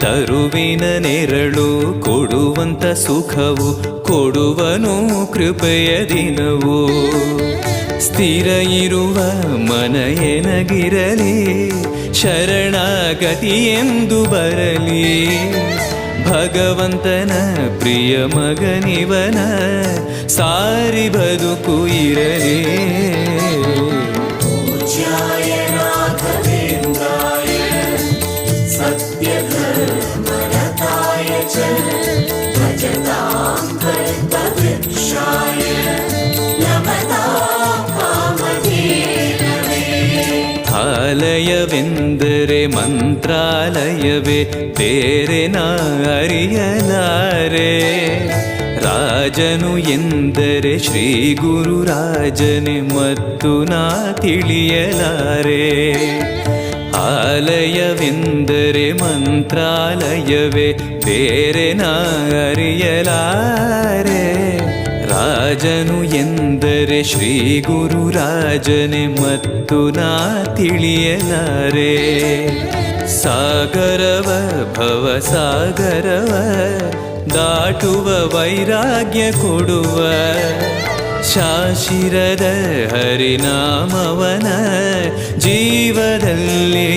ತರುವಿನ ನೆರಳು ಕೊಡುವಂತ ಸುಖವು ಕೊಡುವನು ಕೃಪೆಯ ದಿನವು. ಸ್ಥಿರ ಇರುವ ಮನ ಎನಗಿರಲಿ ಶರಣಾಗತಿ ಎಂದು ಬರಲಿ. ಭಗವಂತನ ಪ್ರಿಯ ಮಗನಿವನ ಸಾರಿ ಬದುಕು ಇರಲಿ. पूज्याय राघवेन्द्राय सत्यधर्मरताय च भजतां कल्पवृक्षाय नमतां कामधेनवे. ಆಲಯವೆಂದರೆ ಮಂತ್ರಾಲಯವೇ ಬೇರೆ ನಾ ಅರಿಯಲಾರೆ. ರಾಜನು ಎಂದರೆ ಶ್ರೀ ಗುರುರಾಜನೇ ಮತ್ತು ನಾ ತಿಳಿಯಲಾರೆ. ಆಲಯವೆಂದರೆ ಮಂತ್ರಾಲಯವೇ ಬೇರೆ ನಾ ಅರಿಯಲಾರೆ. ರಾಜನು ಎಂದರೆ ಶ್ರೀ ಗುರುರಾಜನೇ ಮತ್ತು ನಾ ತಿಳಿಯಲಾರೆ. ಸಾಗರವ ಭವ ಸಾಗರವ ದಾಟುವ ವೈರಾಗ್ಯ ಕೊಡುವ ಶಾಶಿರದ ಹರಿನಾಮವನ ಜೀವದಲ್ಲಿ